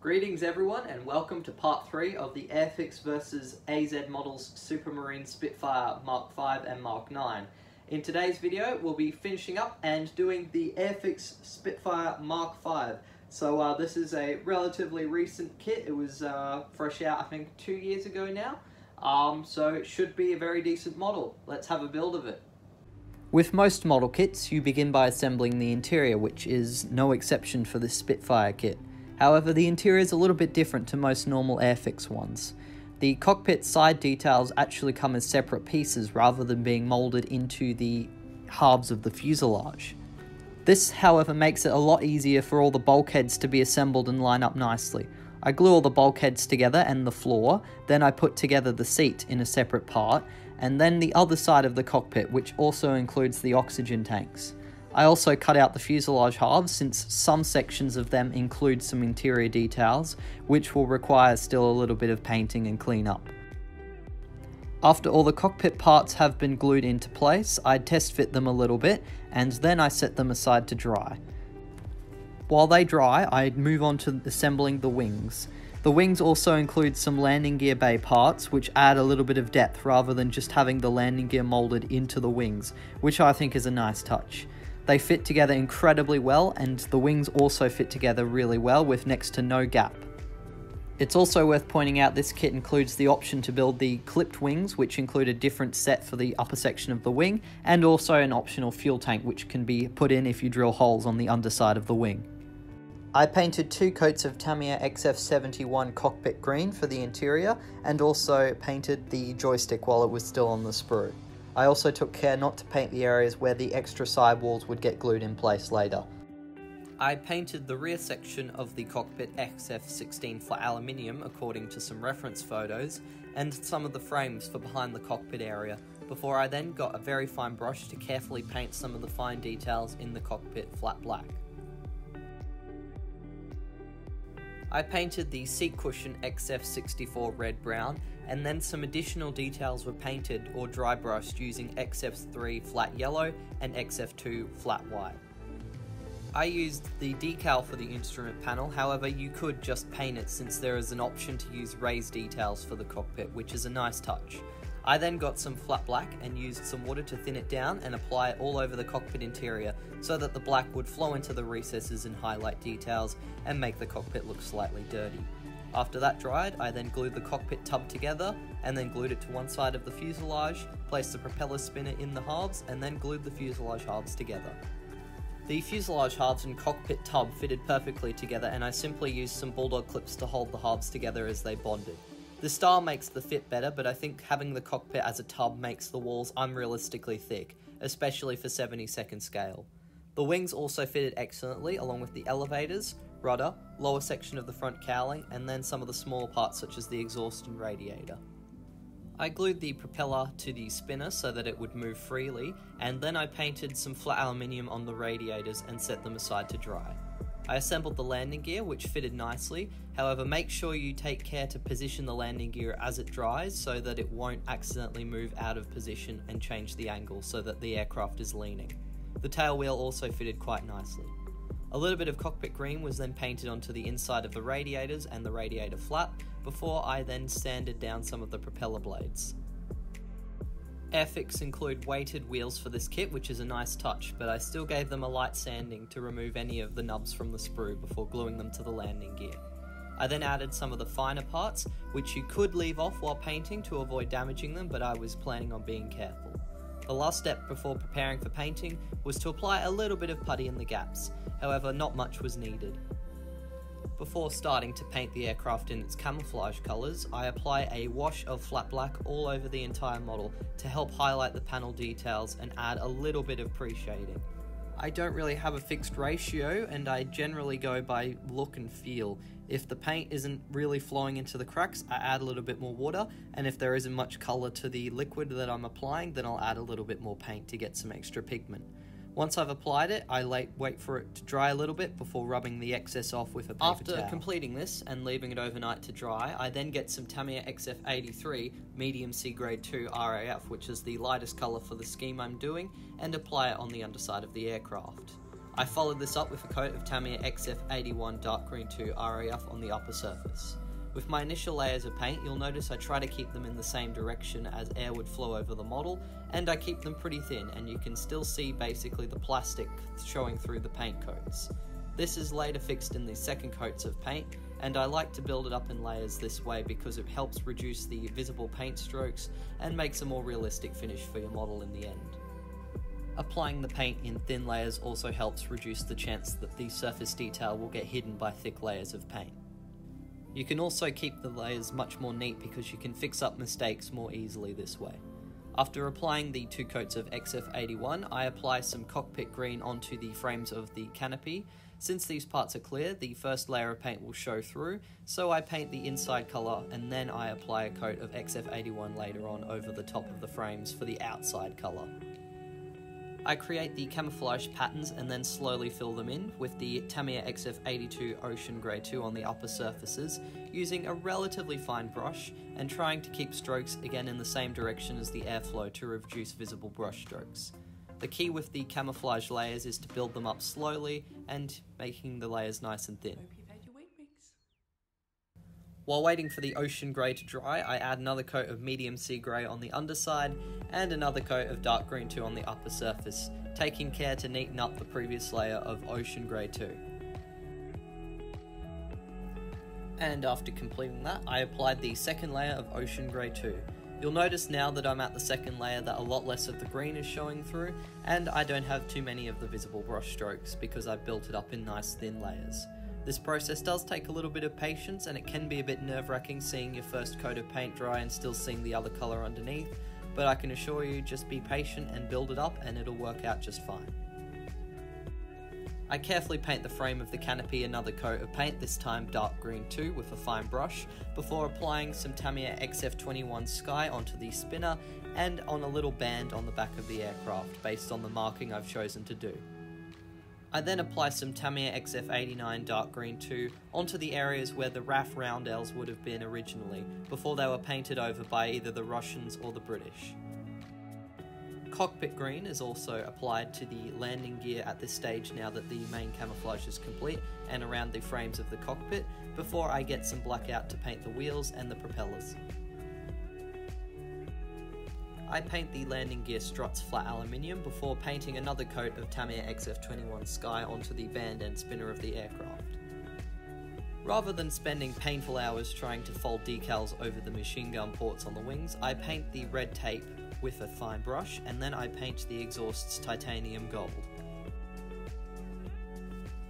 Greetings everyone and welcome to part 3 of the Airfix vs Az Models Supermarine Spitfire Mk.V and Mk.9. In today's video we'll be finishing up and doing the Airfix Spitfire Mk.V. So this is a relatively recent kit. It was fresh out I think 2 years ago now. So it should be a very decent model. Let's have a build of it. With most model kits you begin by assembling the interior, which is no exception for this Spitfire kit. However, the interior is a little bit different to most normal Airfix ones. The cockpit side details actually come as separate pieces rather than being moulded into the halves of the fuselage. This, however, makes it a lot easier for all the bulkheads to be assembled and line up nicely. I glue all the bulkheads together and the floor, then I put together the seat in a separate part, and then the other side of the cockpit, which also includes the oxygen tanks. I also cut out the fuselage halves since some sections of them include some interior details, which will require still a little bit of painting and cleanup. After all the cockpit parts have been glued into place, I test fit them a little bit, and then I set them aside to dry. While they dry, I move on to assembling the wings. The wings also include some landing gear bay parts, which add a little bit of depth rather than just having the landing gear moulded into the wings, which I think is a nice touch. They fit together incredibly well, and the wings also fit together really well with next to no gap. It's also worth pointing out this kit includes the option to build the clipped wings, which include a different set for the upper section of the wing, and also an optional fuel tank which can be put in if you drill holes on the underside of the wing. I painted 2 coats of Tamiya XF71 cockpit green for the interior, and also painted the joystick while it was still on the sprue. I also took care not to paint the areas where the extra sidewalls would get glued in place later. I painted the rear section of the cockpit XF16 flat aluminium according to some reference photos, and some of the frames for behind the cockpit area, before I then got a very fine brush to carefully paint some of the fine details in the cockpit flat black. I painted the seat cushion XF64 red-brown, and then some additional details were painted or dry brushed using XF3 flat yellow and XF2 flat white. I used the decal for the instrument panel, however you could just paint it since there is an option to use raised details for the cockpit, which is a nice touch. I then got some flat black and used some water to thin it down and apply it all over the cockpit interior so that the black would flow into the recesses and highlight details and make the cockpit look slightly dirty. After that dried, I then glued the cockpit tub together and then glued it to one side of the fuselage, placed the propeller spinner in the halves and then glued the fuselage halves together. The fuselage halves and cockpit tub fitted perfectly together, and I simply used some bulldog clips to hold the halves together as they bonded. The style makes the fit better, but I think having the cockpit as a tub makes the walls unrealistically thick, especially for 70-second scale. The wings also fitted excellently, along with the elevators, rudder, lower section of the front cowling, and then some of the smaller parts such as the exhaust and radiator. I glued the propeller to the spinner so that it would move freely, and then I painted some flat aluminium on the radiators and set them aside to dry. I assembled the landing gear, which fitted nicely, however make sure you take care to position the landing gear as it dries so that it won't accidentally move out of position and change the angle so that the aircraft is leaning. The tail wheel also fitted quite nicely. A little bit of cockpit green was then painted onto the inside of the radiators and the radiator flap, before I then sanded down some of the propeller blades. Airfix include weighted wheels for this kit, which is a nice touch, but I still gave them a light sanding to remove any of the nubs from the sprue before gluing them to the landing gear. I then added some of the finer parts, which you could leave off while painting to avoid damaging them, but I was planning on being careful. The last step before preparing for painting was to apply a little bit of putty in the gaps, however not much was needed. Before starting to paint the aircraft in its camouflage colours, I apply a wash of flat black all over the entire model to help highlight the panel details and add a little bit of pre-shading. I don't really have a fixed ratio, and I generally go by look and feel. If the paint isn't really flowing into the cracks, I add a little bit more water, and if there isn't much colour to the liquid that I'm applying, then I'll add a little bit more paint to get some extra pigment. Once I've applied it, I wait for it to dry a little bit before rubbing the excess off with a paper towel. After completing this and leaving it overnight to dry, I then get some Tamiya XF83 Medium C Grade 2 RAF, which is the lightest colour for the scheme I'm doing, and apply it on the underside of the aircraft. I followed this up with a coat of Tamiya XF81 Dark Green 2 RAF on the upper surface. With my initial layers of paint, you'll notice I try to keep them in the same direction as air would flow over the model, and I keep them pretty thin, and you can still see basically the plastic showing through the paint coats. This is later fixed in the second coats of paint, and I like to build it up in layers this way because it helps reduce the visible paint strokes and makes a more realistic finish for your model in the end. Applying the paint in thin layers also helps reduce the chance that the surface detail will get hidden by thick layers of paint. You can also keep the layers much more neat because you can fix up mistakes more easily this way. After applying the 2 coats of XF81, I apply some cockpit green onto the frames of the canopy. Since these parts are clear, the first layer of paint will show through, so I paint the inside colour and then I apply a coat of XF81 later on over the top of the frames for the outside colour. I create the camouflage patterns and then slowly fill them in with the Tamiya XF82 Ocean Grey 2 on the upper surfaces, using a relatively fine brush and trying to keep strokes again in the same direction as the airflow to reduce visible brush strokes. The key with the camouflage layers is to build them up slowly and making the layers nice and thin. While waiting for the ocean grey to dry, I add another coat of medium sea grey on the underside and another coat of dark green 2 on the upper surface, taking care to neaten up the previous layer of ocean grey 2. And after completing that, I applied the second layer of ocean grey 2. You'll notice now that I'm at the second layer that a lot less of the green is showing through, and I don't have too many of the visible brush strokes because I've built it up in nice thin layers. This process does take a little bit of patience, and it can be a bit nerve-wracking seeing your first coat of paint dry and still seeing the other colour underneath, but I can assure you, just be patient and build it up and it'll work out just fine. I carefully paint the frame of the canopy another coat of paint, this time dark green 2 with a fine brush, before applying some Tamiya XF21 Sky onto the spinner and on a little band on the back of the aircraft based on the marking I've chosen to do. I then apply some Tamiya XF89 Dark Green 2 onto the areas where the RAF roundels would have been originally, before they were painted over by either the Russians or the British. Cockpit green is also applied to the landing gear at this stage now that the main camouflage is complete and around the frames of the cockpit, before I get some black out to paint the wheels and the propellers. I paint the landing gear struts flat aluminium before painting another coat of Tamiya XF21 Sky onto the band and spinner of the aircraft. Rather than spending painful hours trying to fold decals over the machine gun ports on the wings, I paint the red tape with a fine brush and then I paint the exhausts titanium gold.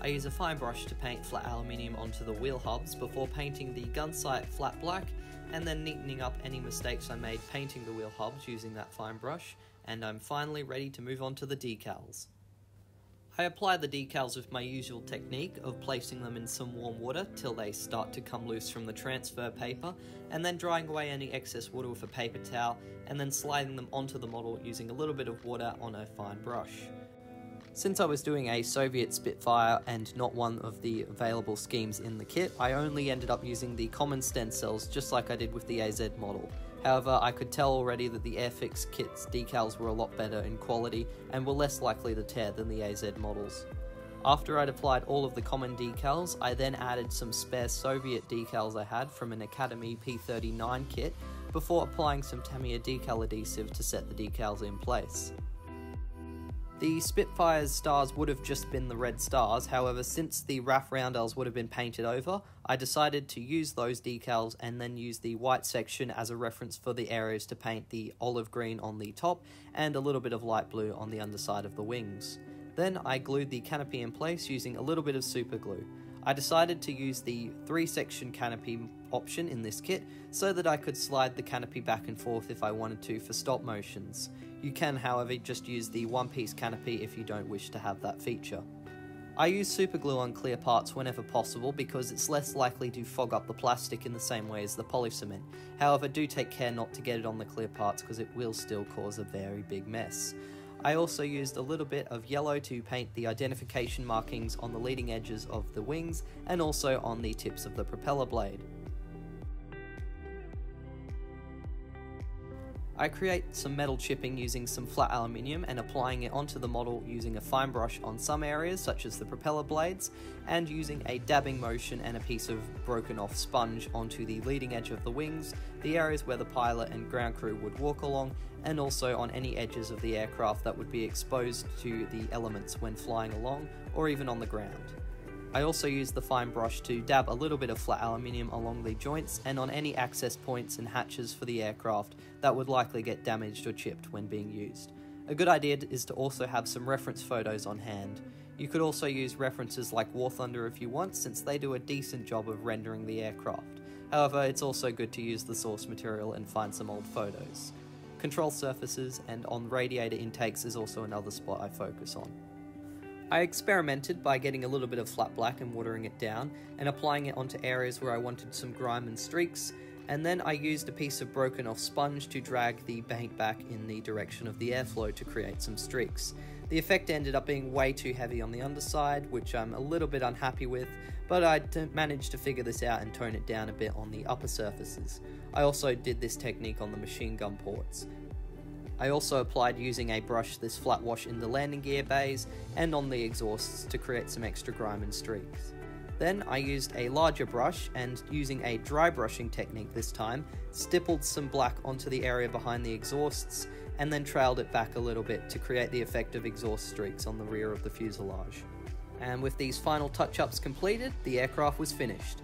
I use a fine brush to paint flat aluminium onto the wheel hubs before painting the gun sight flat black and then neatening up any mistakes I made painting the wheel hubs using that fine brush, and I'm finally ready to move on to the decals. I apply the decals with my usual technique of placing them in some warm water till they start to come loose from the transfer paper, and then drying away any excess water with a paper towel, and then sliding them onto the model using a little bit of water on a fine brush. Since I was doing a Soviet Spitfire and not one of the available schemes in the kit, I only ended up using the common stencils just like I did with the AZ model. However, I could tell already that the Airfix kit's decals were a lot better in quality and were less likely to tear than the AZ models. After I'd applied all of the common decals, I then added some spare Soviet decals I had from an Academy P39 kit before applying some Tamiya decal adhesive to set the decals in place. The Spitfire's stars would have just been the red stars, however since the RAF roundels would have been painted over, I decided to use those decals and then use the white section as a reference for the areas to paint the olive green on the top and a little bit of light blue on the underside of the wings. Then I glued the canopy in place using a little bit of super glue. I decided to use the 3-section canopy option in this kit so that I could slide the canopy back and forth if I wanted to for stop motions. You can, however, just use the one-piece canopy if you don't wish to have that feature. I use super glue on clear parts whenever possible because it's less likely to fog up the plastic in the same way as the polycement. However, do take care not to get it on the clear parts because it will still cause a very big mess. I also used a little bit of yellow to paint the identification markings on the leading edges of the wings and also on the tips of the propeller blade. I create some metal chipping using some flat aluminium and applying it onto the model using a fine brush on some areas such as the propeller blades, and using a dabbing motion and a piece of broken off sponge onto the leading edge of the wings, the areas where the pilot and ground crew would walk along, and also on any edges of the aircraft that would be exposed to the elements when flying along or even on the ground. I also use the fine brush to dab a little bit of flat aluminium along the joints and on any access points and hatches for the aircraft that would likely get damaged or chipped when being used. A good idea is to also have some reference photos on hand. You could also use references like War Thunder if you want, since they do a decent job of rendering the aircraft. However, it's also good to use the source material and find some old photos. Control surfaces and on radiator intakes is also another spot I focus on. I experimented by getting a little bit of flat black and watering it down and applying it onto areas where I wanted some grime and streaks, and then I used a piece of broken off sponge to drag the paint back in the direction of the airflow to create some streaks. The effect ended up being way too heavy on the underside, which I'm a little bit unhappy with, but I managed to figure this out and tone it down a bit on the upper surfaces. I also did this technique on the machine gun ports. I also applied using a brush this flat wash in the landing gear bays and on the exhausts to create some extra grime and streaks. Then I used a larger brush and, using a dry brushing technique this time, stippled some black onto the area behind the exhausts and then trailed it back a little bit to create the effect of exhaust streaks on the rear of the fuselage. And with these final touch-ups completed, the aircraft was finished.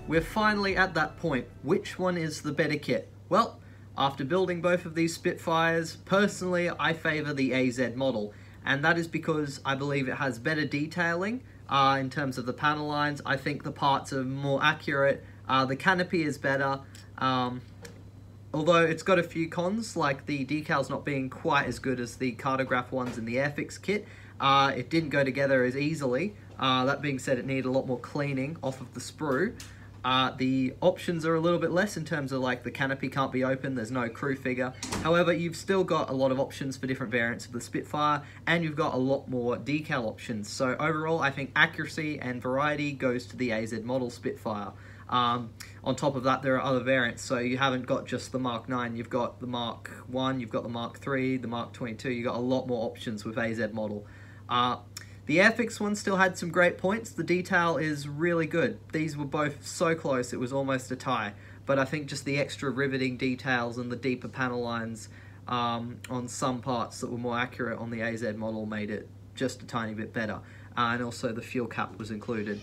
We're finally at that point. Which one is the better kit? Well, after building both of these Spitfires, personally I favour the AZ model, and that is because I believe it has better detailing in terms of the panel lines. I think the parts are more accurate, the canopy is better, although it's got a few cons, like the decals not being quite as good as the Cartograph ones in the Airfix kit. It didn't go together as easily. That being said, it needed a lot more cleaning off of the sprue. The options are a little bit less in terms of, like, the canopy can't be open, there's no crew figure. However, you've still got a lot of options for different variants of the Spitfire, and you've got a lot more decal options. So overall, I think accuracy and variety goes to the AZ Model Spitfire. On top of that, there are other variants, so you haven't got just the Mark 9, you've got the Mark 1, you've got the Mark 3, the Mark 22, you've got a lot more options with AZ Model. The Airfix one still had some great points. The detail is really good. These were both so close, it was almost a tie. But I think just the extra riveting details and the deeper panel lines on some parts that were more accurate on the AZ model made it just a tiny bit better. And also the fuel cap was included.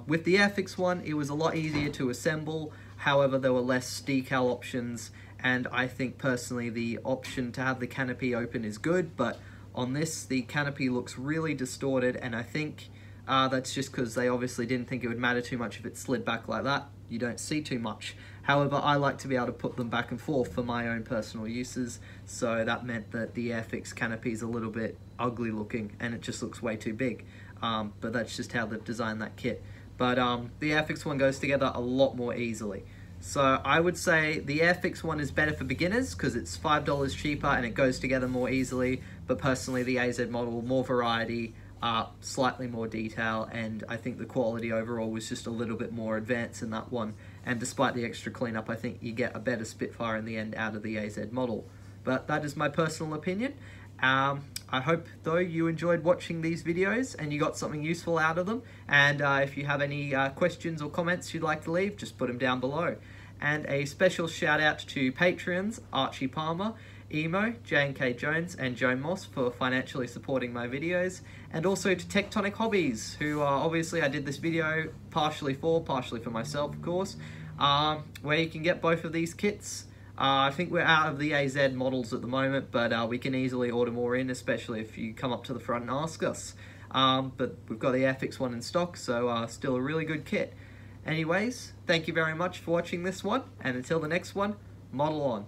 With the Airfix one, it was a lot easier to assemble. However, there were less decal options. And I think personally the option to have the canopy open is good, but on this, the canopy looks really distorted, and I think that's just because they obviously didn't think it would matter too much if it slid back like that. You don't see too much. However, I like to be able to put them back and forth for my own personal uses, so that meant that the Airfix canopy is a little bit ugly looking, and it just looks way too big. But that's just how they've designed that kit. But the Airfix one goes together a lot more easily. So I would say the Airfix one is better for beginners because it's $5 cheaper and it goes together more easily. But personally, the AZ model, more variety, slightly more detail, and I think the quality overall was just a little bit more advanced in that one. And despite the extra cleanup, I think you get a better Spitfire in the end out of the AZ model. But that is my personal opinion. I hope, though, you enjoyed watching these videos and you got something useful out of them. And if you have any questions or comments you'd like to leave, just put them down below. And a special shout out to Patreons, Archie Palmer, Emo, J&K Jones, and Joe Moss for financially supporting my videos. And also to Tectonic Hobbies, who obviously I did this video partially for myself, of course, where you can get both of these kits. I think we're out of the AZ models at the moment, but we can easily order more in, especially if you come up to the front and ask us. But we've got the Airfix one in stock, so still a really good kit. Anyways, thank you very much for watching this one, and until the next one, model on.